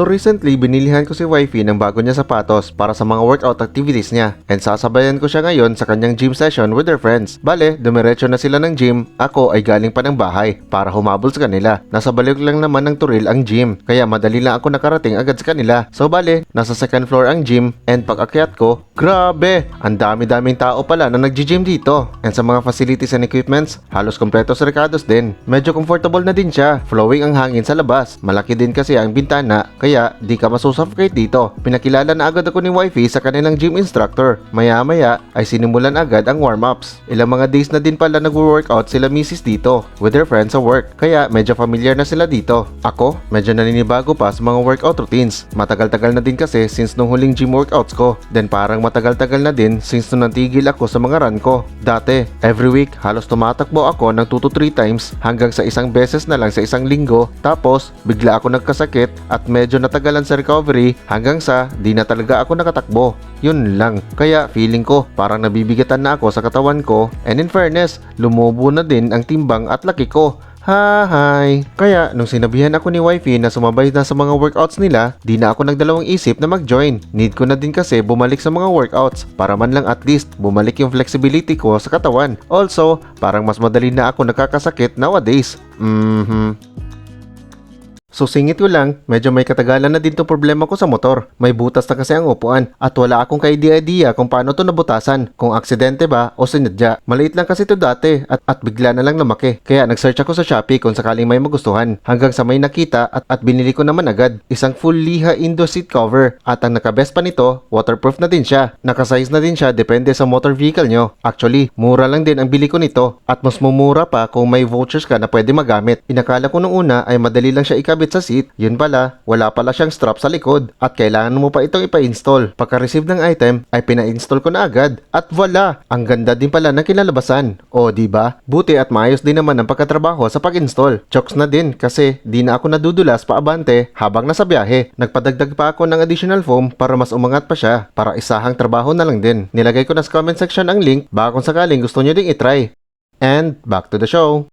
So recently, binilihan ko si wifey ng bago niya sapatos para sa mga workout activities niya. And sasabayan ko siya ngayon sa kanyang gym session with her friends. Bale, dumiretso na sila ng gym. Ako ay galing pa ng bahay para humabol sa kanila. Nasa balik lang naman ng Turil ang gym. Kaya madali lang ako nakarating agad sa kanila. So bale, nasa second floor ang gym. And pag akyat ko, grabe! Ang dami-daming tao pala na nag-gym dito. And sa mga facilities and equipments, halos kompleto sa Ricardo's din. Medyo comfortable na din siya. Flowing ang hangin sa labas. Malaki din kasi ang bintana. Kaya di ka masusuffocate dito. Pinakilala na agad ako ni wifey sa kanilang gym instructor. Maya-maya ay sinimulan agad ang warm-ups. Ilang mga days na din pala nag-workout sila misis dito with their friends sa work. Kaya medyo familiar na sila dito. Ako, medyo naninibago pa sa mga workout routines. Matagal-tagal na din kasi since nung huling gym workouts ko. Then parang matagal-tagal na din since nung natigil ako sa mga run ko. Dati, every week halos tumatakbo ako ng 2 to 3 times hanggang sa isang beses na lang sa isang linggo. Tapos bigla ako nagkasakit at medyo natagalan sa recovery hanggang sa di na talaga ako nakatakbo. Yun lang. Kaya feeling ko parang nabibigatan na ako sa katawan ko, and in fairness, lumubo na din ang timbang at laki ko. Hi! Kaya nung sinabihan ako ni wifey na sumabay na sa mga workouts nila, di na ako nagdalawang isip na mag-join. Need ko na din kasi bumalik sa mga workouts para man lang at least bumalik yung flexibility ko sa katawan. Also, parang mas madali na ako nakakasakit nowadays. So singit ko lang, medyo may katagalan na din tong problema ko sa motor. May butas na kasi ang upuan at wala akong ka-idea kung paano to nabutasan. Kung aksidente ba o sinadya. Maliit lang kasi to dati at bigla na lang lumaki. Kaya nag-search ako sa Shopee kung sakaling may magustuhan. Hanggang sa may nakita at binili ko naman agad. Isang full liha Indo seat cover. At ang nakabest pa nito, waterproof na din siya. Nakasize na din siya depende sa motor vehicle nyo. Actually, mura lang din ang bili ko nito. At mas mumura pa kung may vouchers ka na pwede magamit. Inakala ko nung una ay madali lang siya ikabit sa seat, yun pala, wala pala siyang strap sa likod at kailangan mo pa itong ipa-install. Pagka-receive ng item ay pina-install ko na agad at voila, ang ganda din pala ng kinalabasan. O diba? Buti at maayos din naman ang pagkatrabaho sa pag-install. Chokes na din kasi di na ako nadudulas paabante habang nasa biyahe. Nagpadagdag pa ako ng additional foam para mas umangat pa siya para isahang trabaho na lang din. Nilagay ko na sa comment section ang link baka kung sakaling gusto nyo ding itry. And back to the show.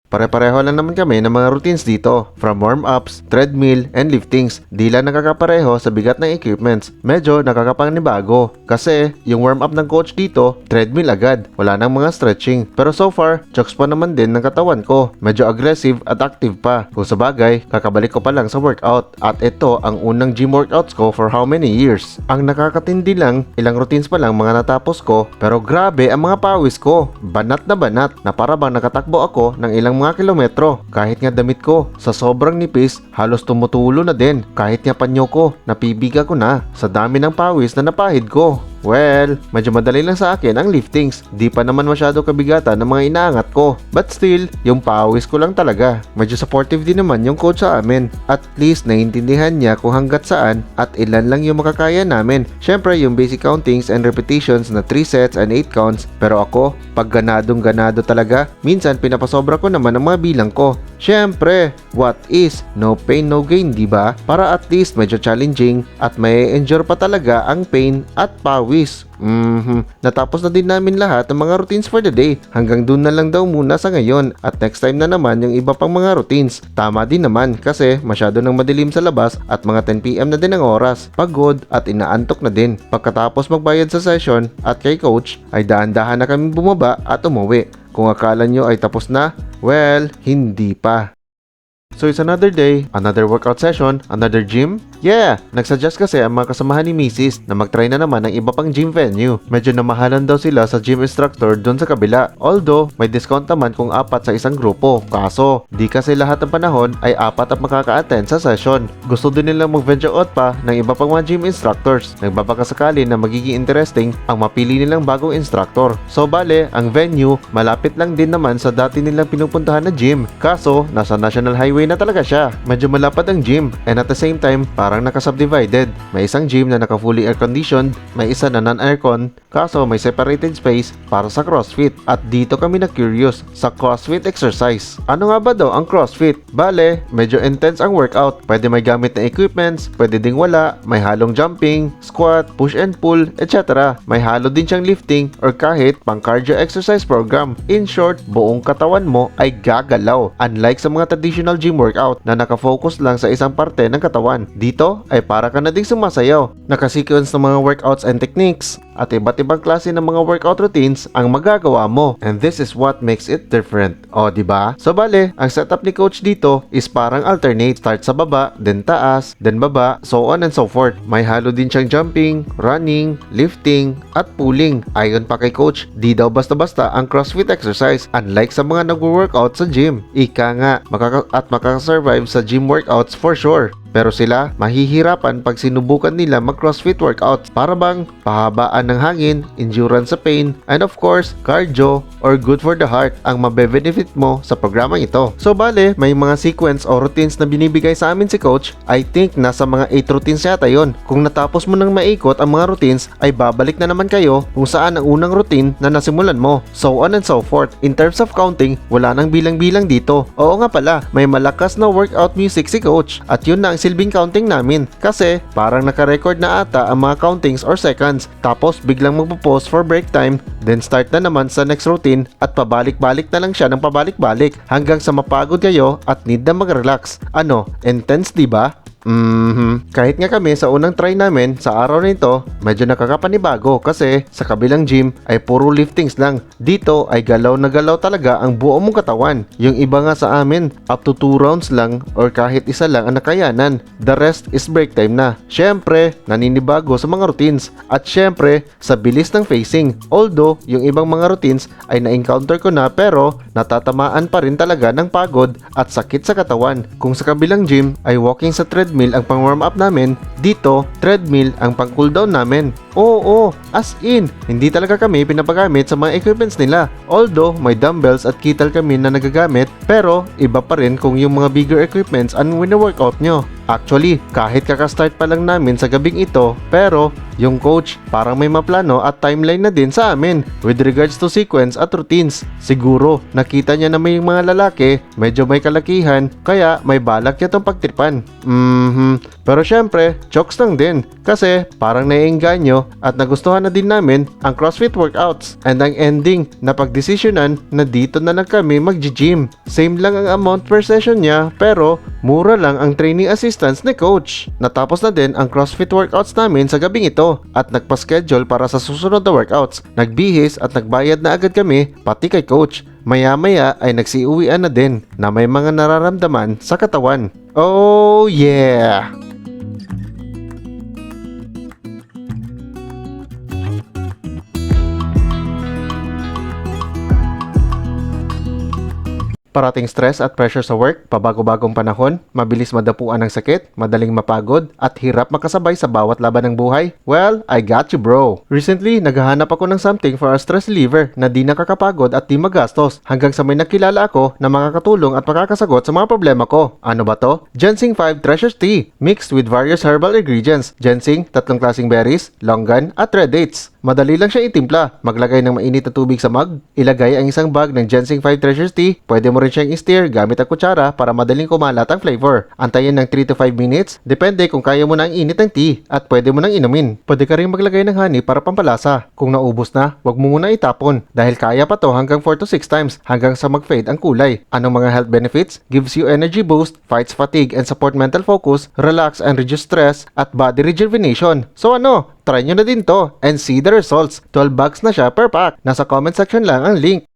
Pare-pareho lang naman kami ng mga routines dito, from warm-ups, treadmill, and liftings. Di lang nakakapareho sa bigat ng equipments. Medyo nakakapanibago kasi yung warm-up ng coach dito, treadmill agad. Wala nang mga stretching. Pero so far, chokes pa naman din ng katawan ko. Medyo aggressive at active pa. Kung sabagay, kakabalik ko pa lang sa workout. At ito ang unang gym workouts ko for how many years. Ang nakakatindi lang, ilang routines pa lang mga natapos ko. Pero grabe ang mga pawis ko. Banat na para bang nakatakbo ako ng ilang mga kilometro. Kahit nga damit ko, sa sobrang nipis, halos tumutulo na din. Kahit nga panyo ko, napibiga ko na sa dami ng pawis na napahid ko. Well, medyo madali lang sa akin ang liftings. Di pa naman masyado kabigatan ng mga inaangat ko. But still, yung pawis ko lang talaga. Medyo supportive din naman yung coach sa amin. At least naiintindihan niya kung hanggat saan at ilan lang yung makakaya namin. Syempre yung basic countings and repetitions na 3 sets and 8 counts. Pero ako, pag ganadong-ganado talaga, minsan pinapasobra ko naman ang mga bilang ko. Syempre, what is no pain no gain, diba? Para at least medyo challenging at may endure pa talaga ang pain at pawis. Natapos na din namin lahat ng mga routines for the day. Hanggang dun na lang daw muna sa ngayon at next time na naman yung iba pang mga routines. Tama din naman kasi masyado nang madilim sa labas at mga 10 PM na din ang oras. Pagod at inaantok na din. Pagkatapos magbayad sa session at kay coach ay dahan-dahan na kaming bumaba at umuwi. Kung akala nyo ay tapos na, well, hindi pa. So it's another day, another workout session, another gym. Yeah, nagsuggest kasi ang mga kasamahan ni Mrs. na mag-try na naman ng iba pang gym venue. Medyo namahalan daw sila sa gym instructor doon sa kabila. Although, may discount naman kung 4 sa isang grupo. Kaso, di kasi lahat ng panahon ay 4 ang makaka-attend sa session. Gusto din nilang mag-venture out pa ng iba pang mga gym instructors. Nagbabaka sakali na magiging interesting ang mapili nilang bagong instructor. So bale, ang venue malapit lang din naman sa dati nilang pinupuntahan na gym. Kaso, nasa National Highway na talaga siya. Medyo malapad ang gym and at the same time, parang naka-subdivided. May isang gym na naka-fully air-conditioned, may isa na non-aircon, kaso may separated space para sa CrossFit. At dito kami na-curious sa CrossFit exercise. Ano nga ba daw ang CrossFit? Bale, medyo intense ang workout. Pwede may gamit na equipments, pwede ding wala, may halong jumping, squat, push and pull, etc. May halo din siyang lifting or kahit pang-cardio exercise program. In short, buong katawan mo ay gagalaw. Unlike sa mga traditional gym workout na nakafocus lang sa isang parte ng katawan. Dito ay para ka na ding sumasayaw, nakasequence ng mga workouts and techniques, at iba't ibang klase ng mga workout routines ang magagawa mo. And this is what makes it different. O, diba? So bale, ang setup ni coach dito is parang alternate. Start sa baba, then taas, then baba, so on and so forth. May halo din siyang jumping, running, lifting, at pulling. Ayon pa kay coach, di daw basta-basta ang CrossFit exercise, unlike sa mga nagwo-workout sa gym. Ika nga, makakasurvive sa gym workouts for sure. Pero sila, mahihirapan pag sinubukan nila mag-CrossFit workouts para bang pahabaan ng hangin, endurance sa pain, and of course, cardio or good for the heart ang mabe-benefit mo sa programang ito. So bale, may mga sequence o routines na binibigay sa amin si coach. I think nasa mga 8 routines yata yon. Kung natapos mo nang maikot ang mga routines, ay babalik na naman kayo kung saan ang unang routine na nasimulan mo. So on and so forth. In terms of counting, wala nang bilang-bilang dito. Oo nga pala, may malakas na workout music si coach at yun na ang silbing counting namin kasi parang naka-record na ata ang mga countings or seconds, tapos biglang magpo-pause for break time, then start na naman sa next routine at pabalik-balik na lang siya ng pabalik-balik hanggang sa mapagod kayo at need na mag-relax. Ano, intense diba? Kahit nga kami sa unang try namin sa araw na ito, medyo nakakapanibago kasi sa kabilang gym ay puro liftings lang. Dito ay galaw na galaw talaga ang buo mong katawan. Yung iba nga sa amin, up to 2 rounds lang or kahit isa lang ang nakayanan. The rest is break time na. Syempre, naninibago sa mga routines at syempre sa bilis ng facing. Although, yung ibang mga routines ay na-encounter ko na pero natatamaan pa rin talaga ng pagod at sakit sa katawan. Kung sa kabilang gym ay walking sa treadmill ang pang warm up namin, dito treadmill ang pang cool down namin. Oo, as in, hindi talaga kami pinapagamit sa mga equipments nila. Although may dumbbells at kettle kami na nagagamit, pero iba pa rin kung yung mga bigger equipments ang wina-workout nyo. Actually, kahit kakastart pa lang namin sa gabing ito, pero yung coach parang may maplano at timeline na din sa amin with regards to sequence at routines. Siguro, nakita niya na may mga lalaki, medyo may kalakihan, kaya may balak niya tong pagtripan. Pero syempre, jokes lang din kasi parang naiengganyo at nagustuhan na din namin ang CrossFit workouts. And ang ending, napagdesisyonan na dito na lang kami mag-gym. Same lang ang amount per session niya, pero mura lang ang training assistance ni coach. Natapos na din ang CrossFit workouts namin sa gabing ito at nagpa-schedule para sa susunod na workouts. Nagbihis at nagbayad na agad kami pati kay coach. Maya-maya ay nagsiuwian na din na may mga nararamdaman sa katawan. Oh yeah! Parating stress at pressure sa work, pabago-bagong panahon, mabilis madapuan ng sakit, madaling mapagod, at hirap makasabay sa bawat laban ng buhay? Well, I got you bro! Recently, naghahanap ako ng something for a stress reliever na di nakakapagod at di magastos hanggang sa may nakilala ako na makakatulong at makakasagot sa mga problema ko. Ano ba to? Ginseng 5 Treasures Tea, mixed with various herbal ingredients. Ginseng, 3 klaseng berries, longan, at red dates. Madali lang siya itimpla. Maglagay ng mainit na tubig sa mug, ilagay ang isang bag ng Ginseng 5 Treasures Tea, pwede mo rin siyang i-stir gamit ang kutsara para madaling kumalat ang flavor. Antayin ng 3 to 5 minutes, depende kung kaya mo na ang init ng tea at pwede mo nang inumin. Pwede ka rin maglagay ng honey para pampalasa. Kung naubos na, wag mo muna itapon dahil kaya pa to hanggang 4 to 6 times hanggang sa mag-fade ang kulay. Anong mga health benefits? Gives you energy boost, fights fatigue and support mental focus, relax and reduce stress, at body rejuvenation. So ano? Try nyo na din to and see the results. 12 bucks na siya per pack. Nasa comment section lang ang link.